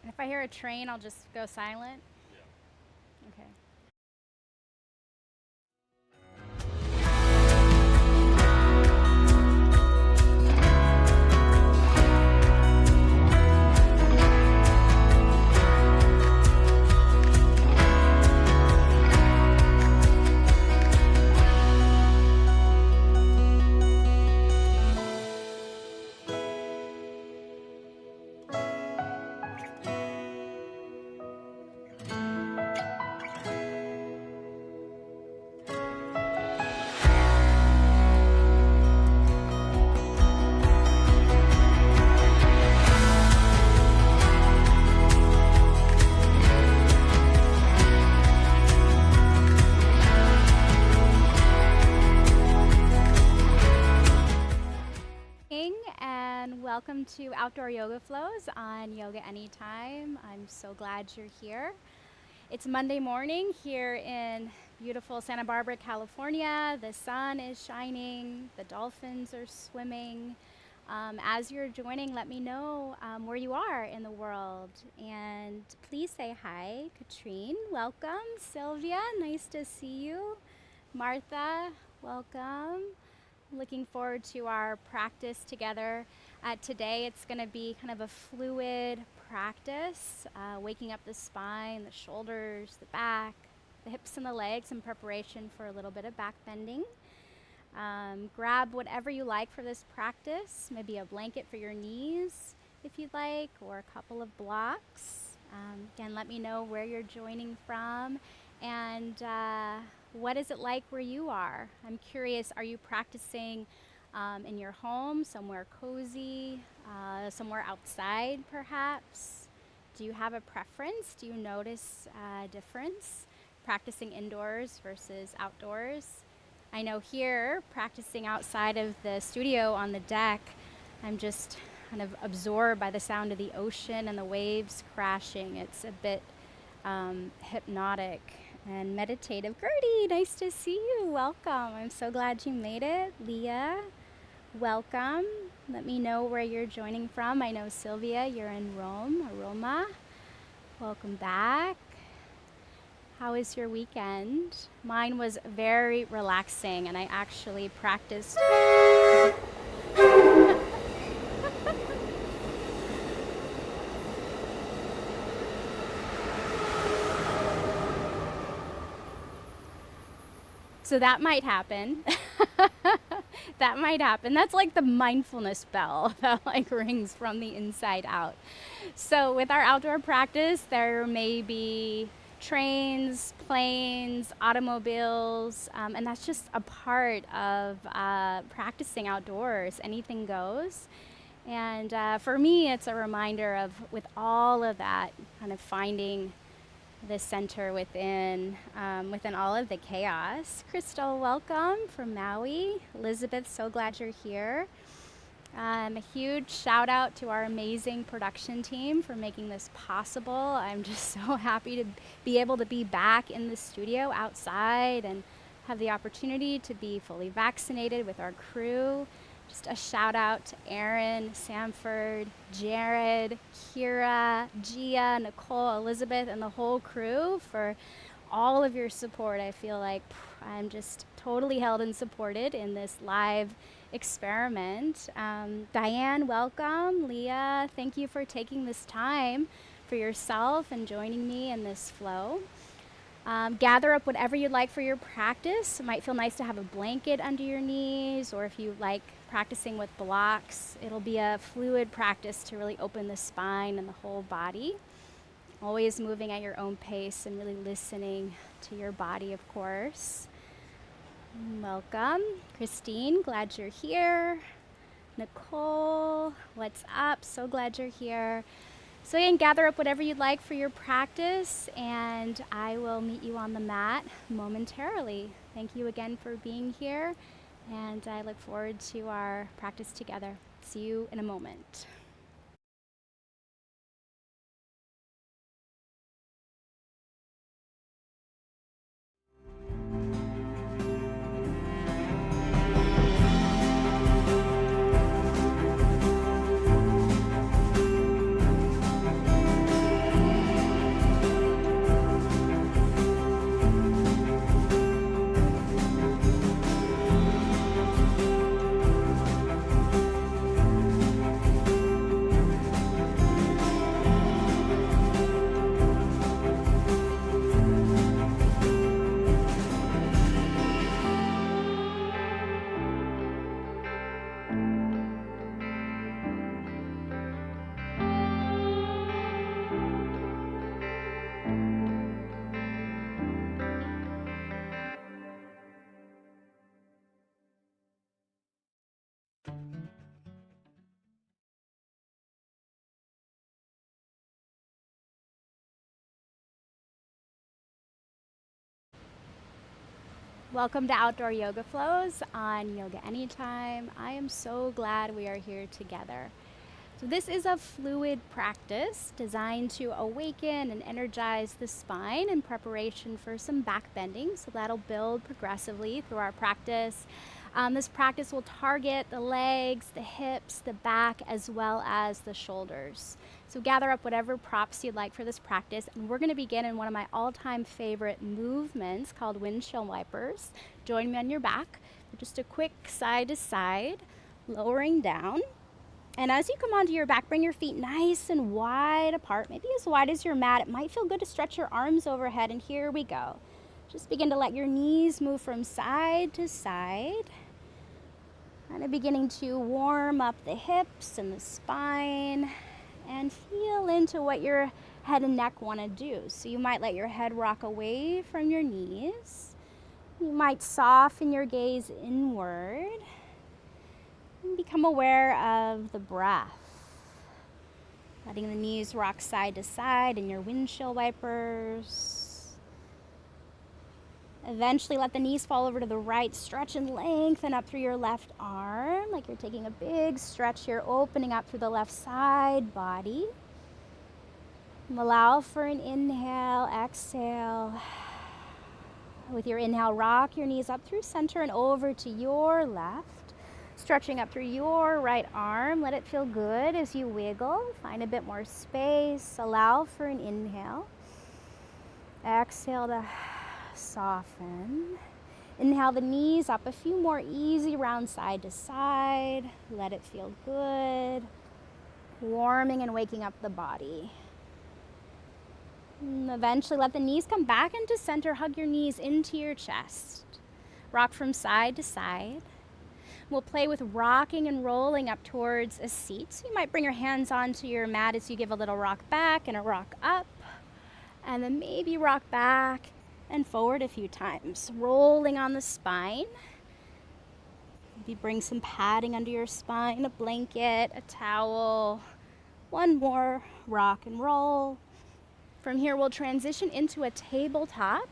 And if I hear a train, I'll just go silent. Okay. And welcome to Outdoor Yoga Flows on Yoga Anytime. I'm so glad you're here. It's Monday morning here in beautiful Santa Barbara, California. The sun is shining, the dolphins are swimming. As you're joining, let me know where you are in the world. And please say hi. Katrine, welcome. Sylvia, nice to see you. Martha, welcome. Looking forward to our practice together. Today it's going to be kind of a fluid practice, waking up the spine, the shoulders, the back, the hips and the legs in preparation for a little bit of back bending. Grab whatever you like for this practice, maybe a blanket for your knees if you'd like, or a couple of blocks. Again, let me know where you're joining from and what is it like where you are? I'm curious, are you practicing in your home, somewhere cozy, somewhere outside perhaps? Do you have a preference? Do you notice a difference practicing indoors versus outdoors? I know here, practicing outside of the studio on the deck, I'm just kind of absorbed by the sound of the ocean and the waves crashing. It's a bit hypnotic and meditative. Gertie, nice to see you. Welcome. I'm so glad you made it. Leah, welcome. Let me know where you're joining from. I know Sylvia, you're in Rome, Roma. Welcome back. How was your weekend? Mine was very relaxing, and I actually practiced. So that might happen. That might happen. That's like the mindfulness bell that like rings from the inside out. So with our outdoor practice, there may be trains, planes, automobiles, and that's just a part of practicing outdoors. Anything goes. And for me, it's a reminder of, with all of that, kind of finding the center within all of the chaos. Crystal, welcome from Maui. Elizabeth, so glad you're here. A huge shout out to our amazing production team for making this possible. I'm just so happy to be able to be back in the studio outside and have the opportunity to be fully vaccinated with our crew. Just a shout out to Aaron, Samford, Jared, Kira, Gia, Nicole, Elizabeth, and the whole crew for all of your support. I feel like I'm just totally held and supported in this live experiment. Diane, welcome. Leah, thank you for taking this time for yourself and joining me in this flow. Gather up whatever you'd like for your practice. It might feel nice to have a blanket under your knees, or if you like practicing with blocks, it'll be a fluid practice to really open the spine and the whole body. Always moving at your own pace and really listening to your body, of course. Welcome. Christine, glad you're here. Nicole, what's up? So glad you're here. So again, gather up whatever you'd like for your practice, and I will meet you on the mat momentarily. Thank you again for being here, and I look forward to our practice together. See you in a moment. Welcome to Outdoor Yoga Flows on Yoga Anytime. I am so glad we are here together. So this is a fluid practice designed to awaken and energize the spine in preparation for some back bending. So that'll build progressively through our practice. This practice will target the legs, the hips, the back, as well as the shoulders. So gather up whatever props you'd like for this practice, and we're going to begin in one of my all-time favorite movements called windshield wipers. Join me on your back. Just a quick side to side, lowering down. And as you come onto your back, bring your feet nice and wide apart, maybe as wide as your mat. It might feel good to stretch your arms overhead, and here we go. Just begin to let your knees move from side to side. Kind of beginning to warm up the hips and the spine and feel into what your head and neck want to do. So you might let your head rock away from your knees. You might soften your gaze inward and become aware of the breath. Letting the knees rock side to side in your windshield wipers. Eventually let the knees fall over to the right. Stretch and lengthen up through your left arm, like you're taking a big stretch here, opening up through the left side body. Allow for an inhale, exhale. With your inhale, rock your knees up through center and over to your left. Stretching up through your right arm. Let it feel good as you wiggle. Find a bit more space. Allow for an inhale. Exhale to soften. Inhale the knees up a few more, easy round side to side. Let it feel good. Warming and waking up the body. And eventually let the knees come back into center. Hug your knees into your chest. Rock from side to side. We'll play with rocking and rolling up towards a seat. So you might bring your hands onto your mat as you give a little rock back and a rock up. And then maybe rock back and forward a few times, rolling on the spine. Maybe bring some padding under your spine, a blanket, a towel. One more rock and roll. From here, we'll transition into a tabletop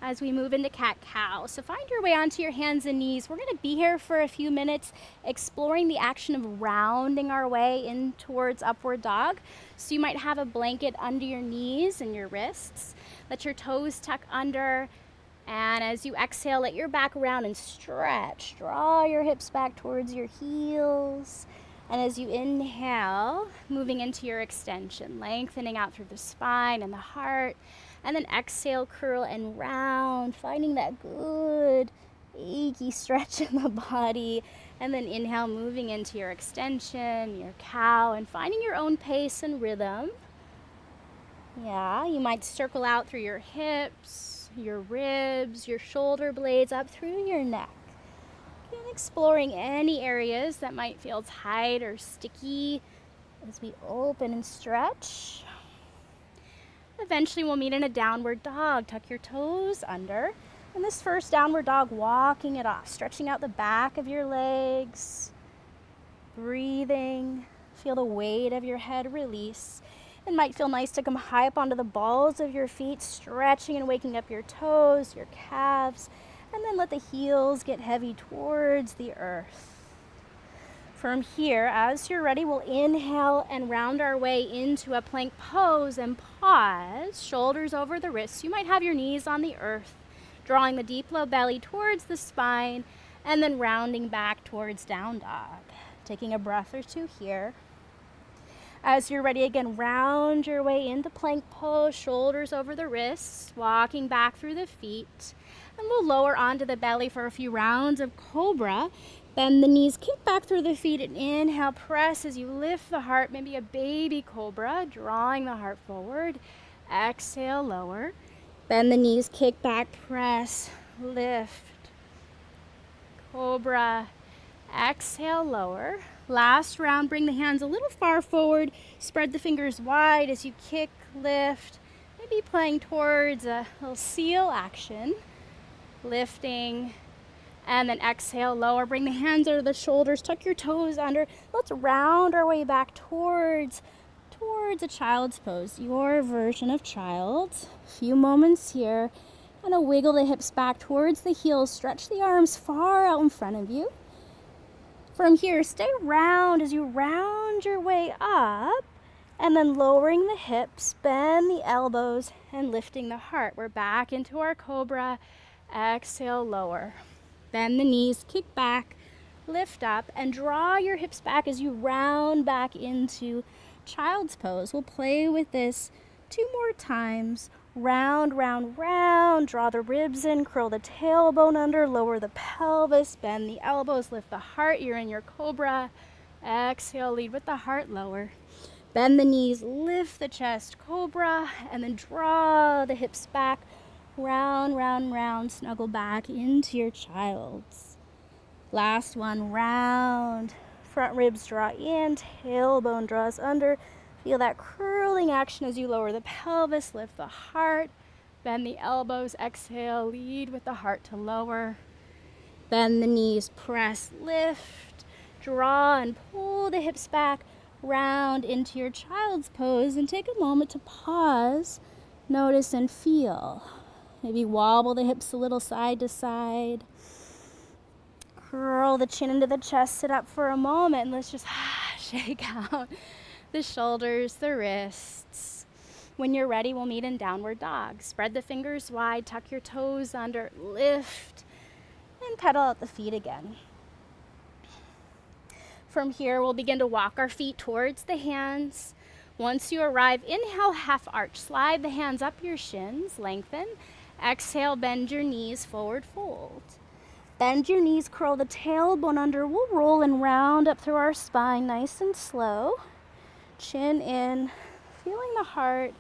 as we move into cat-cow. So find your way onto your hands and knees. We're going to be here for a few minutes exploring the action of rounding our way in towards upward dog. So you might have a blanket under your knees and your wrists. Let your toes tuck under, and as you exhale, let your back around and stretch. Draw your hips back towards your heels. And as you inhale, moving into your extension, lengthening out through the spine and the heart. And then exhale, curl and round, finding that good achy stretch in the body. And then inhale, moving into your extension, your cow, and finding your own pace and rhythm. Yeah, you might circle out through your hips, your ribs, your shoulder blades, up through your neck. And exploring any areas that might feel tight or sticky as we open and stretch. Eventually we'll meet in a downward dog. Tuck your toes under. And this first downward dog, walking it off, stretching out the back of your legs, breathing. Feel the weight of your head release. It might feel nice to come high up onto the balls of your feet, stretching and waking up your toes, your calves, and then let the heels get heavy towards the earth. From here, as you're ready, we'll inhale and round our way into a plank pose and pause, shoulders over the wrists. You might have your knees on the earth, drawing the deep low belly towards the spine, and then rounding back towards down dog. Taking a breath or two here. As you're ready, again, round your way into plank pose, shoulders over the wrists, walking back through the feet. And we'll lower onto the belly for a few rounds of cobra. Bend the knees, kick back through the feet, and inhale, press as you lift the heart, maybe a baby cobra, drawing the heart forward. Exhale, lower. Bend the knees, kick back, press, lift. Cobra. Exhale, lower. Last round, bring the hands a little far forward. Spread the fingers wide as you kick, lift. Maybe playing towards a little seal action. Lifting. And then exhale, lower. Bring the hands under the shoulders. Tuck your toes under. Let's round our way back towards a child's pose. Your version of child. A few moments here. Kind of wiggle the hips back towards the heels. Stretch the arms far out in front of you. From here, stay round as you round your way up, and then lowering the hips, bend the elbows, and lifting the heart. We're back into our cobra. Exhale, lower. Bend the knees, kick back, lift up, and draw your hips back as you round back into child's pose. We'll play with this 2 more times. Round, round, round. Draw the ribs in, curl the tailbone under, lower the pelvis, bend the elbows, lift the heart. You're in your cobra. Exhale, lead with the heart, lower. Bend the knees, lift the chest, cobra, and then draw the hips back. Round, round, round. Snuggle back into your child's. Last one, round. Front ribs draw in, tailbone draws under. Feel that curling action as you lower the pelvis, lift the heart, bend the elbows, exhale, lead with the heart to lower. Bend the knees, press, lift, draw, and pull the hips back, round into your child's pose, and take a moment to pause, notice, and feel. Maybe wobble the hips a little side to side. Curl the chin into the chest, sit up for a moment, and let's just shake out the shoulders, the wrists. When you're ready, we'll meet in downward dog. Spread the fingers wide, tuck your toes under, lift, and pedal out the feet again. From here, we'll begin to walk our feet towards the hands. Once you arrive, inhale, half arch. Slide the hands up your shins, lengthen. Exhale, bend your knees, forward fold. Bend your knees, curl the tailbone under. We'll roll and round up through our spine, nice and slow. Chin in, feeling the heart,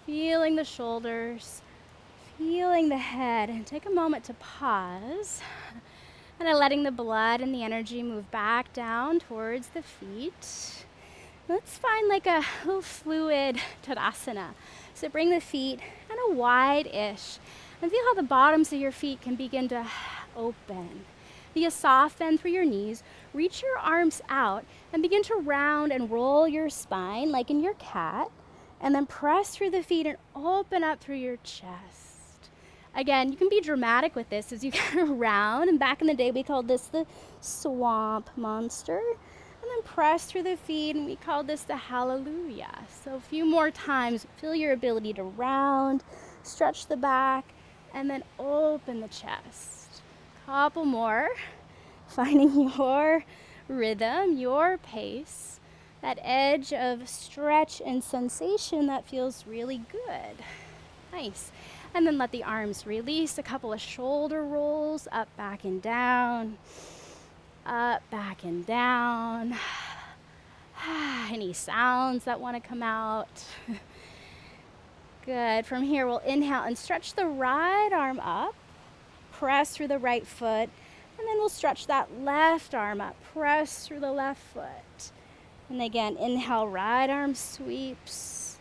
feeling the shoulders, feeling the head. And take a moment to pause. And then letting the blood and the energy move back down towards the feet. Let's find like a little fluid Tadasana. So bring the feet kind of wide-ish. And feel how the bottoms of your feet can begin to open. Be a soft bend through your knees. Reach your arms out and begin to round and roll your spine like in your cat. And then press through the feet and open up through your chest. Again, you can be dramatic with this as you kind of round. And back in the day, we called this the swamp monster. And then press through the feet, and we called this the hallelujah. So a few more times, feel your ability to round, stretch the back, and then open the chest. Couple more, finding your rhythm, your pace, that edge of stretch and sensation that feels really good. Nice. And then let the arms release, a couple of shoulder rolls, up, back, and down. Up, back, and down. Any sounds that want to come out? Good. From here, we'll inhale and stretch the right arm up. Press through the right foot. And then we'll stretch that left arm up. Press through the left foot. And again, inhale, right arm sweeps.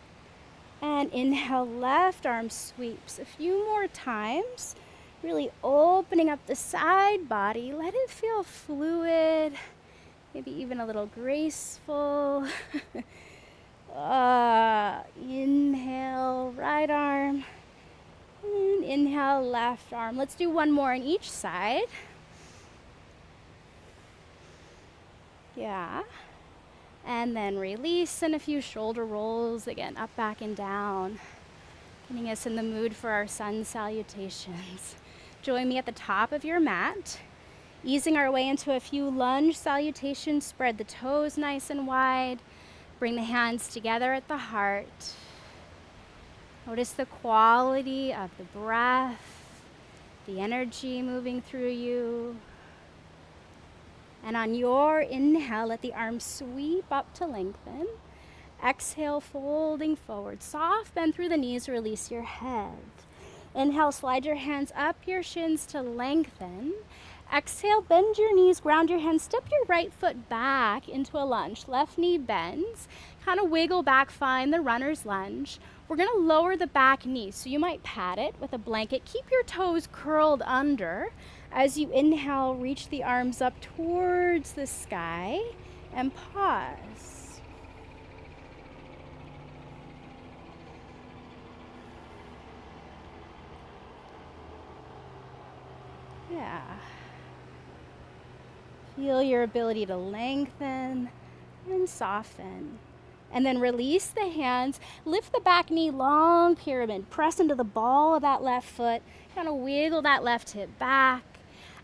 And inhale, left arm sweeps. A few more times. Really opening up the side body. Let it feel fluid. Maybe even a little graceful. Inhale, right arm. And inhale, left arm. Let's do one more on each side. Yeah. And then release and a few shoulder rolls. Again, up, back, and down. Getting us in the mood for our sun salutations. Join me at the top of your mat. Easing our way into a few lunge salutations. Spread the toes nice and wide. Bring the hands together at the heart. Notice the quality of the breath, the energy moving through you. And on your inhale, let the arms sweep up to lengthen. Exhale, folding forward. Soft bend through the knees, release your head. Inhale, slide your hands up your shins to lengthen. Exhale, bend your knees, ground your hands, step your right foot back into a lunge. Left knee bends, kind of wiggle back, find the runner's lunge. We're gonna lower the back knee, so you might pat it with a blanket. Keep your toes curled under. As you inhale, reach the arms up towards the sky and pause. Yeah. Feel your ability to lengthen and soften. And then release the hands. Lift the back knee, long pyramid. Press into the ball of that left foot. Kind of wiggle that left hip back.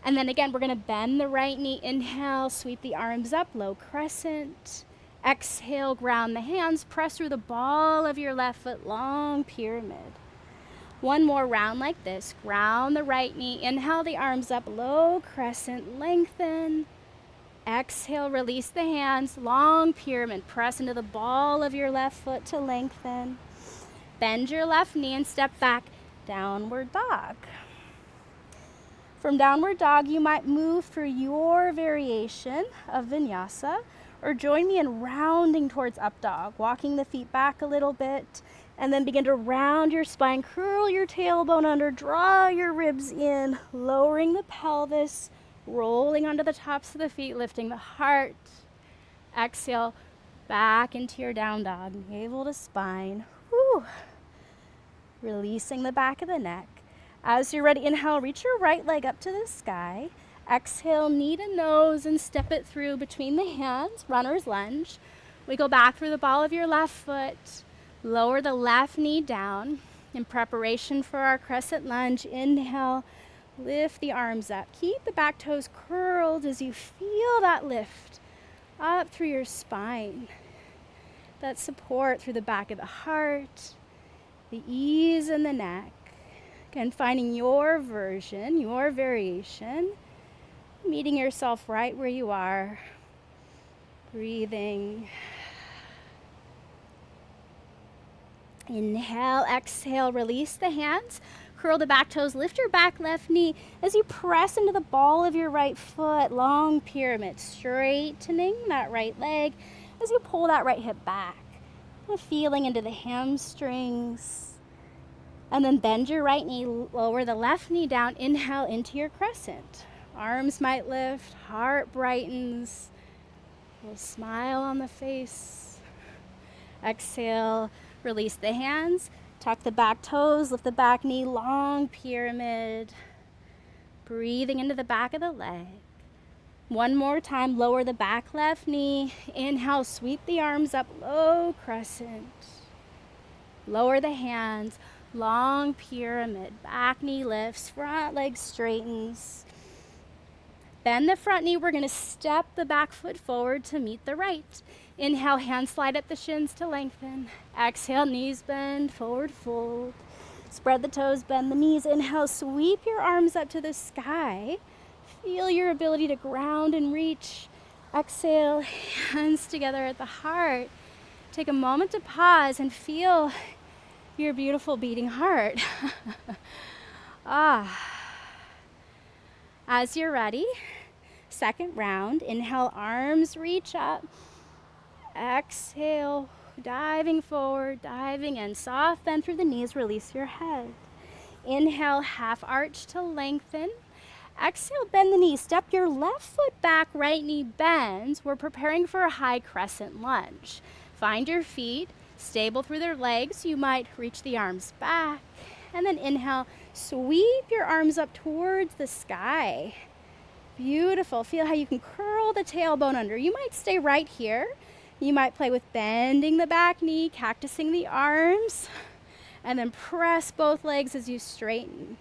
And then again, we're going to bend the right knee. Inhale, sweep the arms up, low crescent. Exhale, ground the hands. Press through the ball of your left foot, long pyramid. One more round like this. Ground the right knee. Inhale the arms up, low crescent, lengthen. Exhale, release the hands, long pyramid. Press into the ball of your left foot to lengthen. Bend your left knee and step back, downward dog. From downward dog, you might move through your variation of vinyasa, or join me in rounding towards up dog, walking the feet back a little bit, and then begin to round your spine, curl your tailbone under, draw your ribs in, lowering the pelvis, rolling onto the tops of the feet, lifting the heart. Exhale, back into your down dog, navel to spine. Whew. Releasing the back of the neck. As you're ready, inhale, reach your right leg up to the sky. Exhale, knee to nose and step it through between the hands, runner's lunge. We go back through the ball of your left foot. Lower the left knee down. In preparation for our crescent lunge, inhale, lift the arms up. Keep the back toes curled as you feel that lift up through your spine. That support through the back of the heart, the ease in the neck. Again, finding your version, your variation, meeting yourself right where you are. Breathing. Inhale, exhale, release the hands. Curl the back toes, lift your back left knee as you press into the ball of your right foot, long pyramid, straightening that right leg as you pull that right hip back. Feeling into the hamstrings. And then bend your right knee, lower the left knee down, inhale into your crescent. Arms might lift, heart brightens, a little smile on the face. Exhale, release the hands. Tuck the back toes, lift the back knee, long pyramid. Breathing into the back of the leg. One more time, lower the back left knee. Inhale, sweep the arms up, low crescent. Lower the hands, long pyramid. Back knee lifts, front leg straightens. Bend the front knee. We're going to step the back foot forward to meet the right. Inhale, hands slide up the shins to lengthen. Exhale, knees bend, forward fold. Spread the toes, bend the knees. Inhale, sweep your arms up to the sky. Feel your ability to ground and reach. Exhale, hands together at the heart. Take a moment to pause and feel your beautiful beating heart. As you're ready, second round. Inhale, arms reach up. Exhale, diving forward, diving in. Soft bend through the knees, release your head. Inhale, half arch to lengthen. Exhale, bend the knees. Step your left foot back, right knee bends. We're preparing for a high crescent lunge. Find your feet stable through their legs. You might reach the arms back. And then inhale, sweep your arms up towards the sky. Beautiful. Feel how you can curl the tailbone under. You might stay right here. You might play with bending the back knee, cactusing the arms, and then press both legs as you straighten.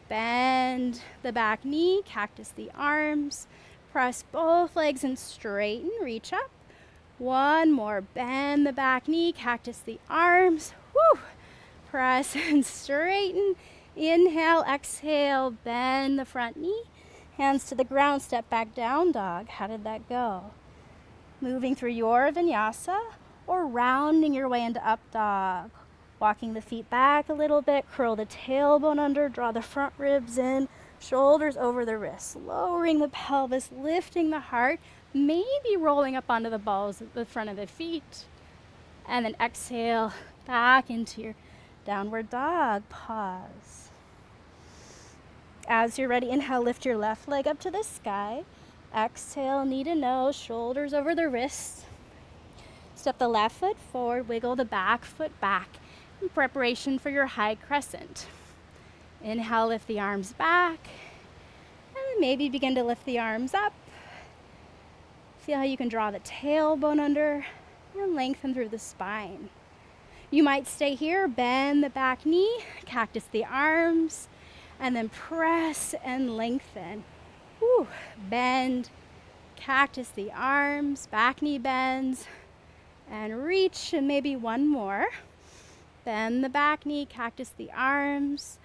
Bend the back knee, cactus the arms, press both legs and straighten, reach up. One more, bend the back knee, cactus the arms, woo. Press and straighten. Inhale, exhale, bend the front knee, hands to the ground, step back, down dog. How did that go? Moving through your vinyasa or rounding your way into up dog. Walking the feet back a little bit, curl the tailbone under, draw the front ribs in, shoulders over the wrists, lowering the pelvis, lifting the heart, maybe rolling up onto the balls at the front of the feet. And then exhale, back into your downward dog. Pause. As you're ready, inhale, lift your left leg up to the sky. Exhale, knee to nose, shoulders over the wrists. Step the left foot forward, wiggle the back foot back in preparation for your high crescent. Inhale, lift the arms back. And maybe begin to lift the arms up. Feel how you can draw the tailbone under and lengthen through the spine. You might stay here, bend the back knee, cactus the arms, and then press and lengthen. Whew. Bend, cactus the arms, back knee bends, and reach, and maybe one more. Bend the back knee, cactus the arms,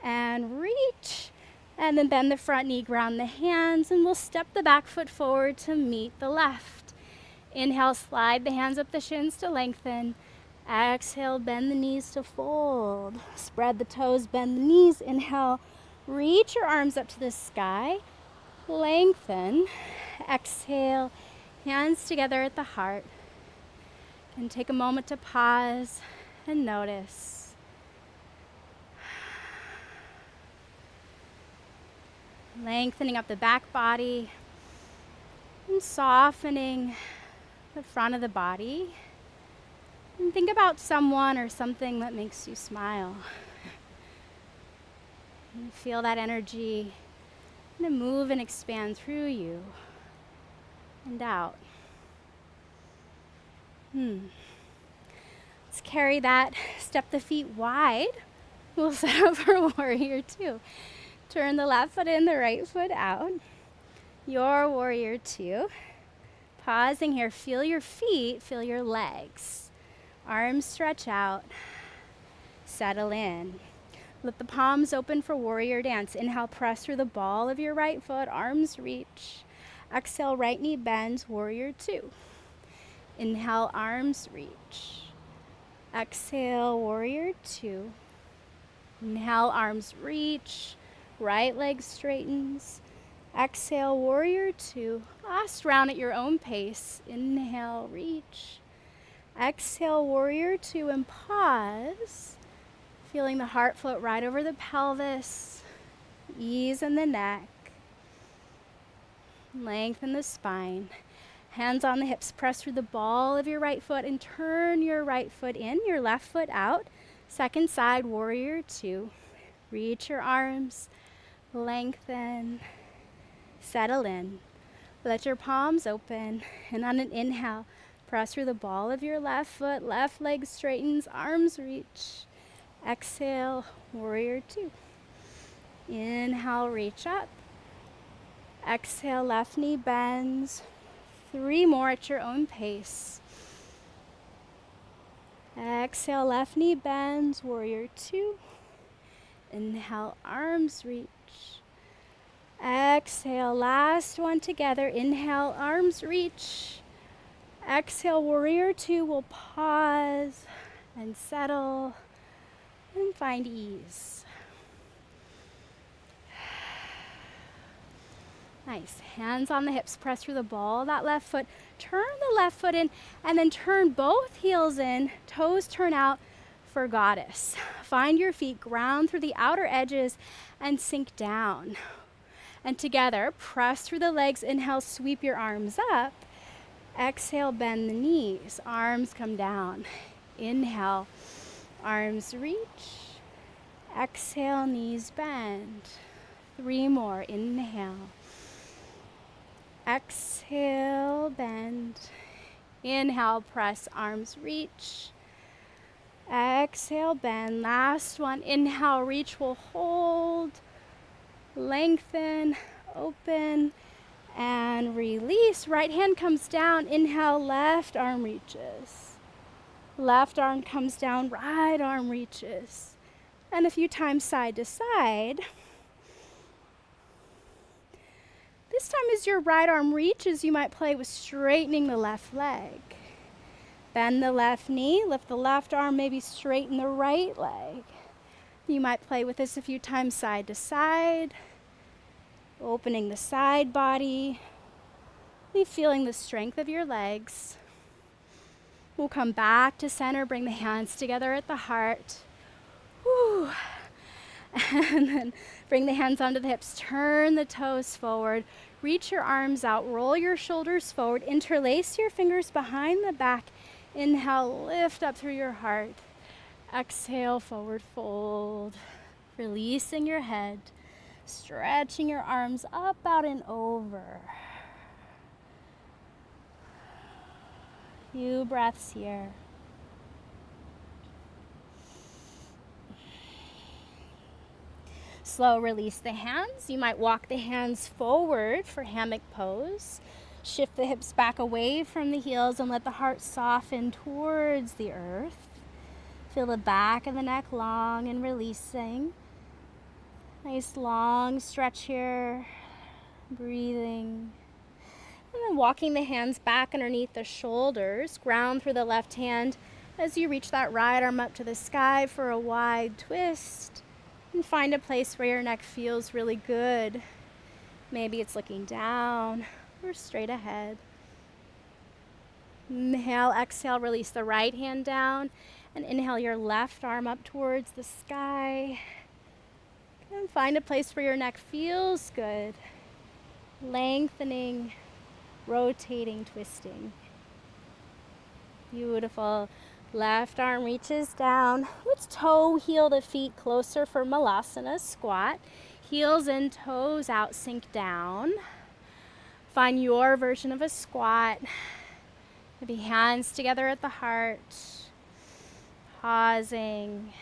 and reach. And then bend the front knee, ground the hands, and we'll step the back foot forward to meet the left. Inhale, slide the hands up the shins to lengthen. Exhale, bend the knees to fold. Spread the toes, bend the knees. Inhale, reach your arms up to the sky. Lengthen. Exhale, hands together at the heart. And take a moment to pause and notice. Lengthening up the back body and softening the front of the body. And think about someone or something that makes you smile. And feel that energy move and expand through you and out. Let's carry that. Step the feet wide. We'll set up for warrior two. Turn the left foot in, the right foot out. Your warrior two. Pausing here, feel your feet, feel your legs. Arms stretch out, settle in. Let the palms open for warrior dance. Inhale, press through the ball of your right foot, arms reach. Exhale, right knee bends, warrior two. Inhale, arms reach. Exhale, warrior two. Inhale, arms reach, right leg straightens. Exhale, warrior two. Last round at your own pace. Inhale, reach. Exhale, warrior two, and pause. Feeling the heart float right over the pelvis. Ease in the neck. Lengthen the spine. Hands on the hips. Press through the ball of your right foot and turn your right foot in, your left foot out. Second side, warrior two. Reach your arms. Lengthen. Settle in. Let your palms open. And on an inhale, press through the ball of your left foot. Left leg straightens. Arms reach. Exhale, warrior two. Inhale, reach up. Exhale, left knee bends. 3 more at your own pace. Exhale, left knee bends, warrior two. Inhale, arms reach. Exhale, last one together. Inhale, arms reach. Exhale, warrior two. We'll pause and settle and find ease. Nice. Hands on the hips. Press through the ball of that left foot. Turn the left foot in and then turn both heels in. Toes turn out for goddess. Find your feet. Ground through the outer edges and sink down. And together, press through the legs. Inhale, sweep your arms up. Exhale, bend the knees. Arms come down. Inhale, arms reach. Exhale, knees bend. 3 more. Inhale. Exhale, bend. Inhale, press, arms reach. Exhale, bend. Last one. Inhale, reach. We'll hold. Lengthen, open, and release. Right hand comes down. Inhale, left arm reaches. Left arm comes down, right arm reaches. And a few times side to side. This time as your right arm reaches, you might play with straightening the left leg. Bend the left knee, lift the left arm, maybe straighten the right leg. You might play with this a few times side to side, opening the side body, feeling the strength of your legs. We'll come back to center, bring the hands together at the heart. Whew. And then bring the hands onto the hips, turn the toes forward, reach your arms out, roll your shoulders forward, interlace your fingers behind the back. Inhale, lift up through your heart. Exhale, forward fold, releasing your head. Stretching your arms up, out, and over. Few breaths here. Slow release the hands. You might walk the hands forward for hammock pose. Shift the hips back away from the heels and let the heart soften towards the earth. Feel the back of the neck long and releasing. Nice long stretch here. Breathing. And then walking the hands back underneath the shoulders. Ground through the left hand as you reach that right arm up to the sky for a wide twist. And find a place where your neck feels really good. Maybe it's looking down or straight ahead. Inhale, exhale, release the right hand down. And inhale your left arm up towards the sky. And find a place where your neck feels good. Lengthening, rotating, twisting. Beautiful. Left arm reaches down. Let's toe heel the feet closer for Malasana, squat. Heels and toes out, sink down. Find your version of a squat. Maybe hands together at the heart. Pausing.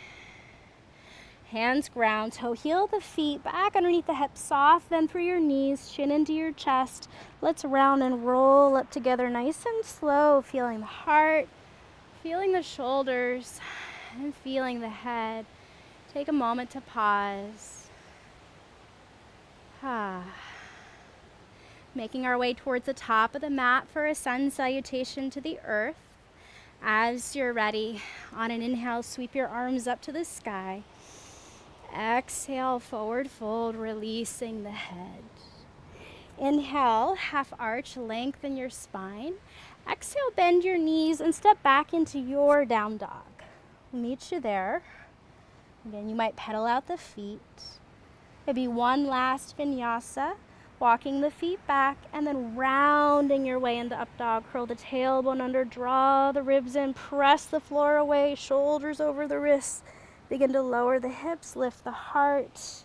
Hands ground, toe heel the feet back underneath the hips, soft, then through your knees, chin into your chest. Let's round and roll up together nice and slow, feeling the heart. Feeling the shoulders and feeling the head. Take a moment to pause. Making our way towards the top of the mat for a sun salutation to the earth. As you're ready, on an inhale, sweep your arms up to the sky. Exhale, forward fold, releasing the head. Inhale, half arch, lengthen your spine. Exhale, bend your knees and step back into your down dog. We'll meet you there. Again, you might pedal out the feet. Maybe one last vinyasa, walking the feet back and then rounding your way into up dog. Curl the tailbone under, draw the ribs in, press the floor away, shoulders over the wrists. Begin to lower the hips, lift the heart.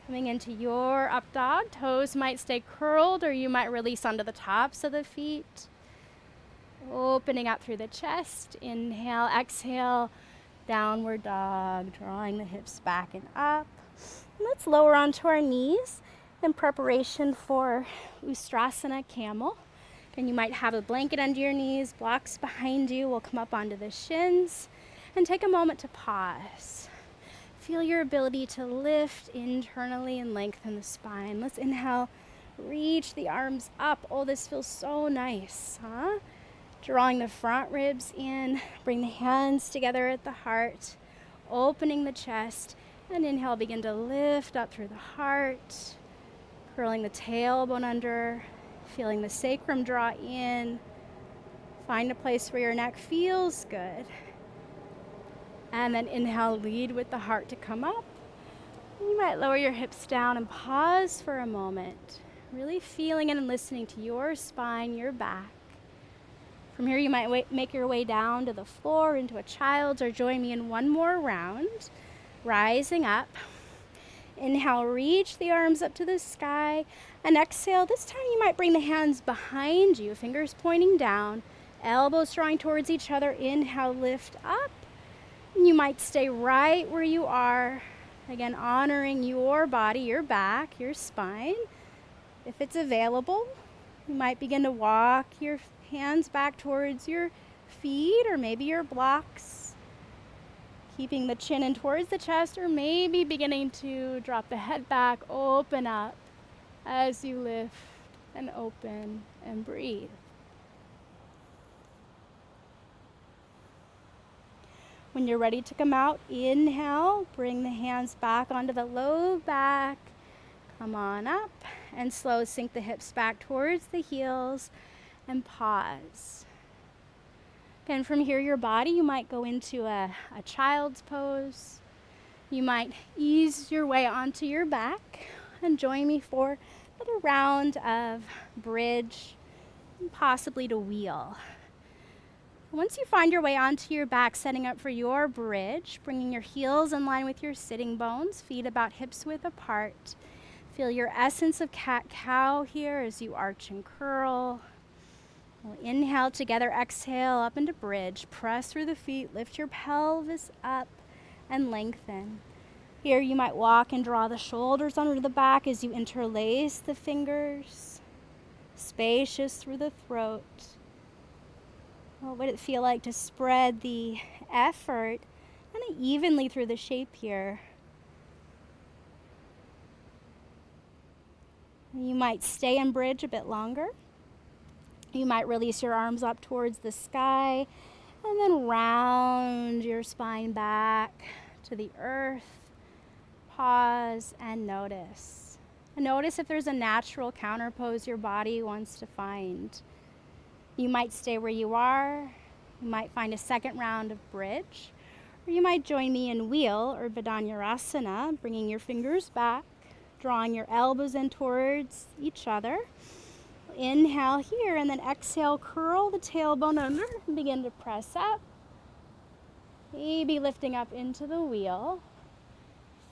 Coming into your up dog, toes might stay curled or you might release onto the tops of the feet. Opening up through the chest. Inhale, exhale, downward dog, drawing the hips back and up. Let's lower onto our knees in preparation for Ustrasana Camel. And you might have a blanket under your knees, blocks behind you. We'll come up onto the shins and take a moment to pause. Feel your ability to lift internally and lengthen the spine. Let's inhale, reach the arms up. Oh, this feels so nice, huh? Drawing the front ribs in, bring the hands together at the heart, opening the chest, and inhale, begin to lift up through the heart, curling the tailbone under, feeling the sacrum draw in. Find a place where your neck feels good. And then inhale, lead with the heart to come up. You might lower your hips down and pause for a moment, really feeling and listening to your spine, your back. From here, you might make your way down to the floor into a child's or join me in one more round. Rising up. Inhale, reach the arms up to the sky. And exhale, this time you might bring the hands behind you, fingers pointing down, elbows drawing towards each other. Inhale, lift up. And you might stay right where you are. Again, honoring your body, your back, your spine. If it's available, you might begin to walk your hands back towards your feet or maybe your blocks. Keeping the chin in towards the chest, or maybe beginning to drop the head back, open up as you lift and open and breathe. When you're ready to come out, inhale, bring the hands back onto the low back. Come on up and slow sink the hips back towards the heels and pause. And from here, your body, you might go into a child's pose. You might ease your way onto your back and join me for another round of bridge, and possibly to wheel. Once you find your way onto your back, setting up for your bridge, bringing your heels in line with your sitting bones, feet about hips width apart. Feel your essence of cat-cow here as you arch and curl. We'll inhale together, exhale up into bridge. Press through the feet, lift your pelvis up and lengthen. Here you might walk and draw the shoulders under the back as you interlace the fingers. Spacious through the throat. What would it feel like to spread the effort kind of evenly through the shape here? You might stay in bridge a bit longer. You might release your arms up towards the sky and then round your spine back to the earth. Pause and notice. And notice if there's a natural counter pose your body wants to find. You might stay where you are. You might find a second round of bridge. Or you might join me in wheel or Vidanyarasana, bringing your fingers back, drawing your elbows in towards each other. Inhale here and then exhale, curl the tailbone under and begin to press up. Maybe lifting up into the wheel.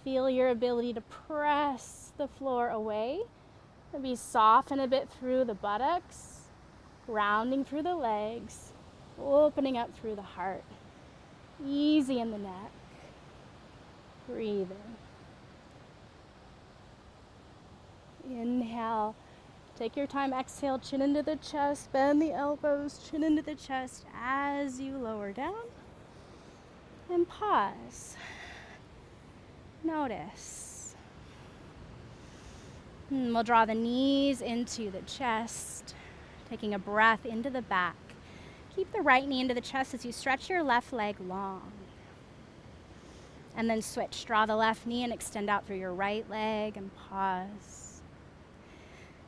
Feel your ability to press the floor away. Maybe soften a bit through the buttocks. Rounding through the legs, opening up through the heart. Easy in the neck. Breathing. Inhale. Take your time. Exhale, chin into the chest. Bend the elbows, chin into the chest as you lower down. And pause. Notice. And we'll draw the knees into the chest. Taking a breath into the back. Keep the right knee into the chest as you stretch your left leg long. And then switch. Draw the left knee and extend out through your right leg and pause.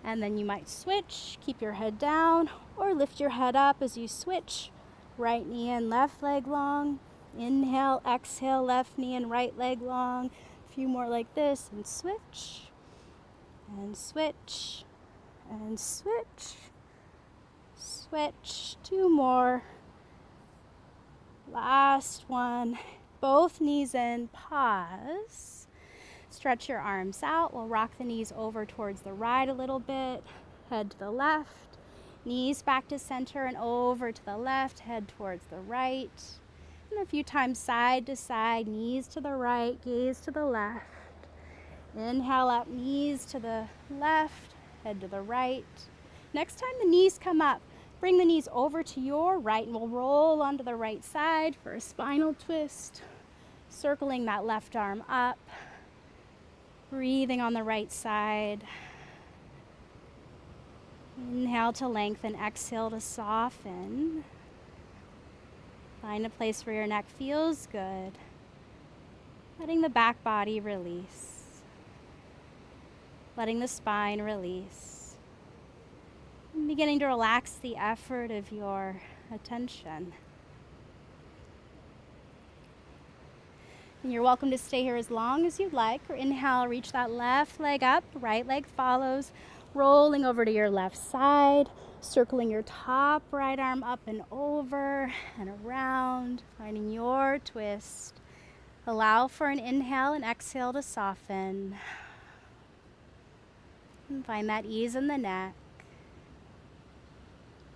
And then you might switch. Keep your head down or lift your head up as you switch. Right knee and left leg long. Inhale, exhale, left knee and right leg long. A few more like this and switch. And switch. And switch. Switch. 2 more. Last one. Both knees in. Pause. Stretch your arms out. We'll rock the knees over towards the right a little bit. Head to the left. Knees back to center and over to the left. Head towards the right. And a few times side to side. Knees to the right. Gaze to the left. Inhale up. Knees to the left. Head to the right. Next time the knees come up, bring the knees over to your right and we'll roll onto the right side for a spinal twist. Circling that left arm up. Breathing on the right side. Inhale to lengthen, exhale to soften. Find a place where your neck feels good. Letting the back body release. Letting the spine release. And beginning to relax the effort of your attention. And you're welcome to stay here as long as you'd like. Or inhale, reach that left leg up, right leg follows, rolling over to your left side, circling your top right arm up and over and around, finding your twist. Allow for an inhale and exhale to soften. And find that ease in the neck.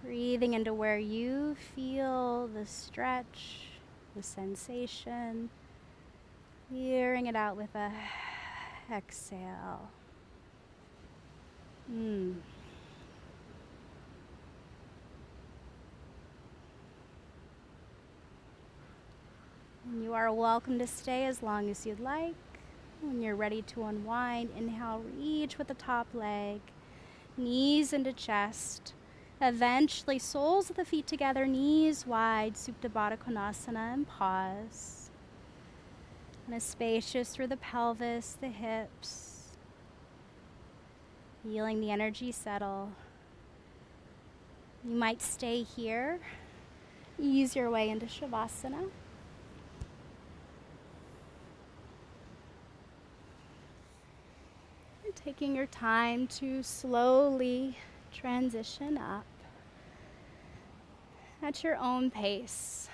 Breathing into where you feel the stretch, the sensation. Clearing it out with a exhale. And you are welcome to stay as long as you'd like. When you're ready to unwind, inhale, reach with the top leg, knees into chest. Eventually, soles of the feet together, knees wide, Supta Baddha Konasana, and pause. And as spacious through the pelvis, the hips. Feeling the energy settle. You might stay here. Ease your way into Shavasana. And taking your time to slowly transition up. at your own pace.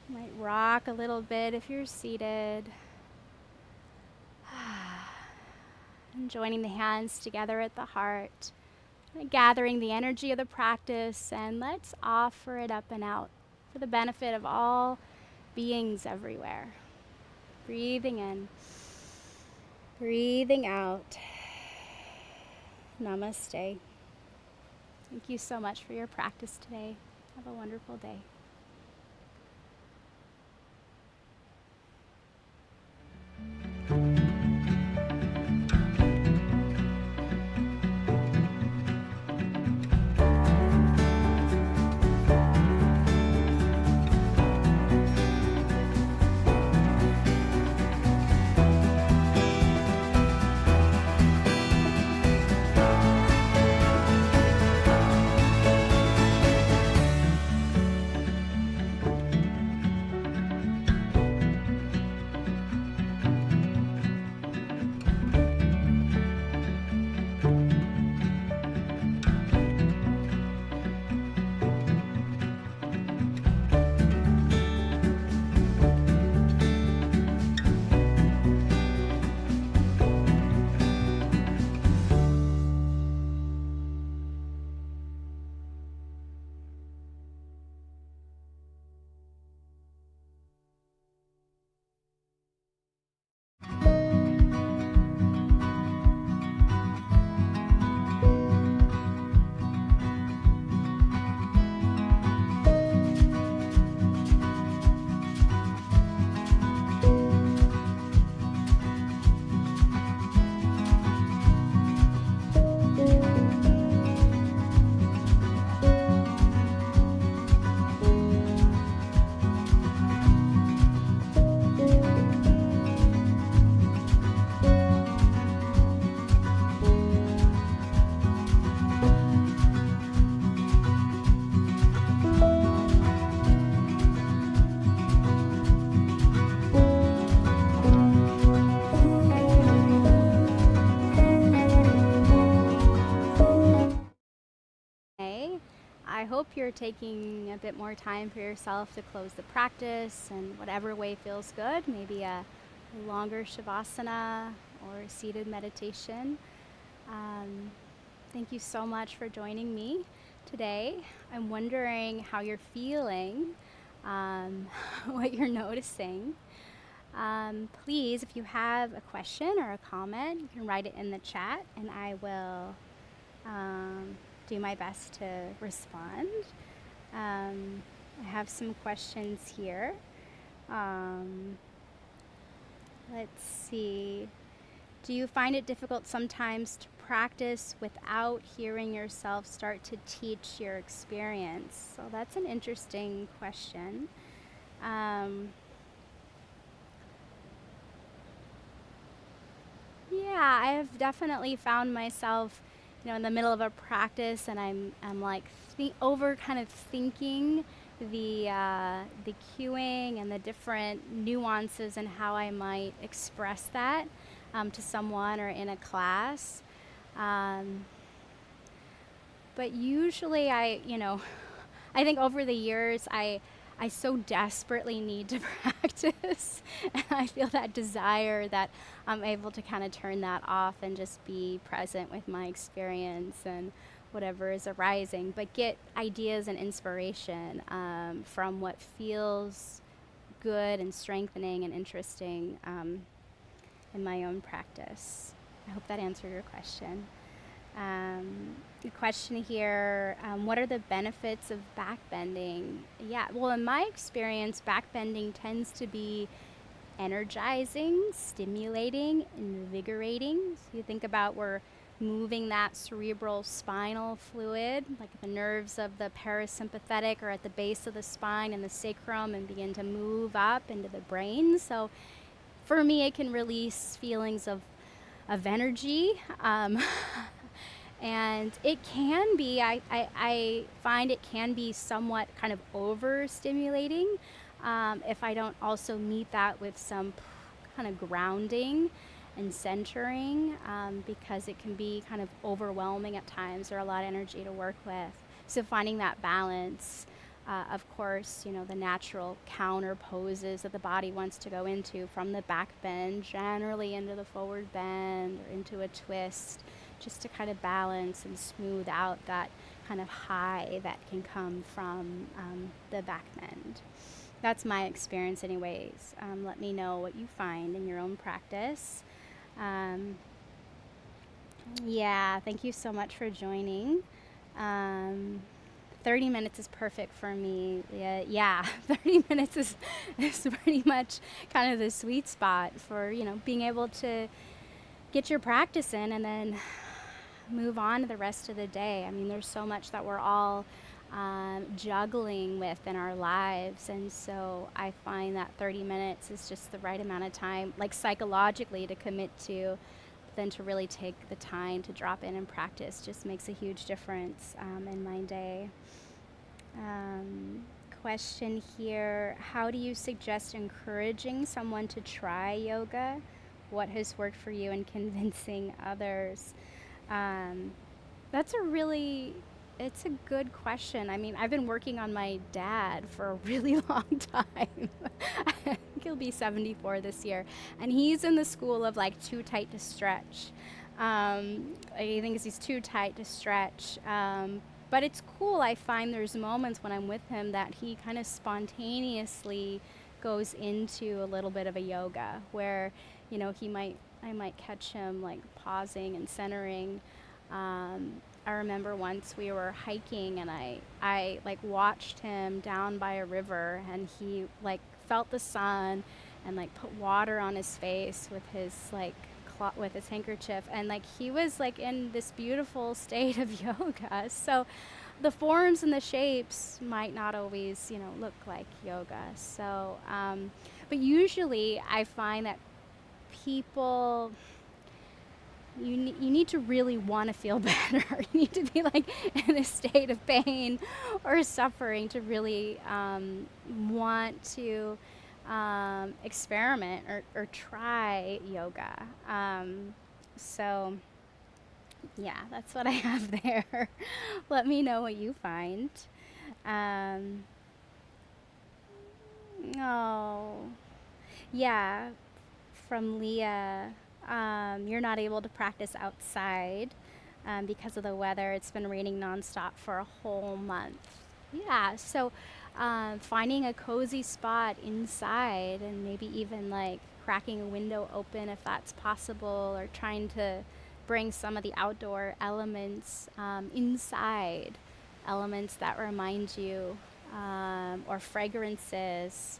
You might rock a little bit if you're seated. And joining the hands together at the heart, gathering the energy of the practice, and let's offer it up and out for the benefit of all beings everywhere. Breathing in, breathing out. Namaste. Thank you so much for your practice today. Have a wonderful day. I hope you're taking a bit more time for yourself to close the practice in whatever way feels good, maybe a longer shavasana or seated meditation. Thank you so much for joining me today. I'm wondering how you're feeling, what you're noticing. Please, if you have a question or a comment, you can write it in the chat and I will do my best to respond. I have some questions here. Let's see. Do you find it difficult sometimes to practice without hearing yourself start to teach your experience? So that's an interesting question. Yeah, I have definitely found myself, in the middle of a practice, and I'm like kind of thinking the cueing and the different nuances and how I might express that to someone or in a class. But usually I think over the years I so desperately need to practice, and I feel that desire that I'm able to kind of turn that off and just be present with my experience and whatever is arising, but get ideas and inspiration from what feels good and strengthening and interesting in my own practice. I hope that answered your question. The question here, what are the benefits of backbending? Yeah, well, in my experience, backbending tends to be energizing, stimulating, invigorating. So you think about we're moving that cerebral spinal fluid, like the nerves of the parasympathetic are at the base of the spine and the sacrum, and begin to move up into the brain. So for me, it can release feelings of energy. And it can be, I find it can be somewhat kind of overstimulating if I don't also meet that with some kind of grounding and centering, because it can be kind of overwhelming at times or a lot of energy to work with. So finding that balance, of course, the natural counter poses that the body wants to go into, from the back bend generally into the forward bend or into a twist, just to kind of balance and smooth out that kind of high that can come from the back bend. That's my experience anyways. Let me know what you find in your own practice. Yeah, thank you so much for joining. 30 minutes is perfect for me. Yeah, 30 minutes is pretty much kind of the sweet spot for, being able to get your practice in and then move on to the rest of the day. I mean, there's so much that we're all juggling with in our lives. And so I find that 30 minutes is just the right amount of time, like psychologically, to commit to. Then to really take the time to drop in and practice just makes a huge difference in my day. Question here: how do you suggest encouraging someone to try yoga? What has worked for you in convincing others? That's it's a good question. I mean, I've been working on my dad for a really long time. I think he'll be 74 this year. And he's in the school of like too tight to stretch. He thinks he's too tight to stretch. But it's cool. I find there's moments when I'm with him that he kind of spontaneously goes into a little bit of a yoga where, I might catch him like pausing and centering. I remember once we were hiking and I like watched him down by a river, and he like felt the sun and like put water on his face with his like with his handkerchief, and like he was like in this beautiful state of yoga. So the forms and the shapes might not always, look like yoga. So, but usually I find that people, you need to really want to feel better. You need to be like in a state of pain or suffering to really want to experiment or try yoga. So yeah, that's what I have there. Let me know what you find. Oh, yeah, from Leah. You're not able to practice outside because of the weather. It's been raining nonstop for a whole month. Yeah, so finding a cozy spot inside, and maybe even like cracking a window open if that's possible, or trying to bring some of the outdoor elements inside, elements that remind you, or fragrances.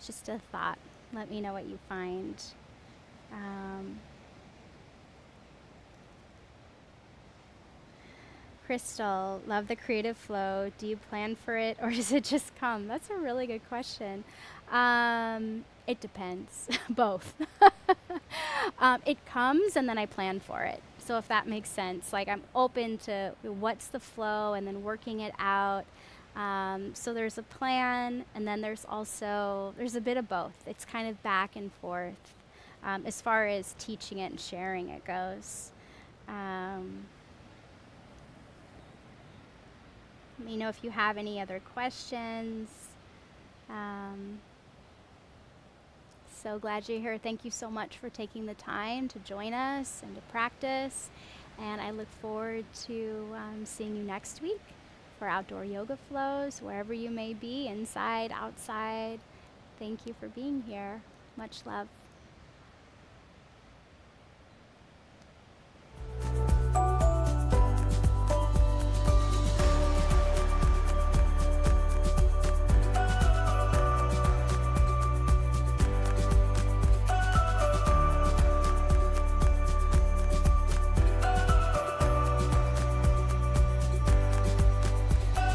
Just a thought. Let me know what you find. Crystal, love the creative flow. Do you plan for it, or does it just come? That's a really good question. It depends. Both. It comes and then I plan for it. So if that makes sense, like I'm open to what's the flow and then working it out. So there's a plan, and then there's a bit of both. It's kind of back and forth as far as teaching it and sharing it goes. Let me know if you have any other questions. So glad you're here. Thank you so much for taking the time to join us and to practice. And I look forward to seeing you next week for outdoor yoga flows, wherever you may be, inside, outside. Thank you for being here. Much love.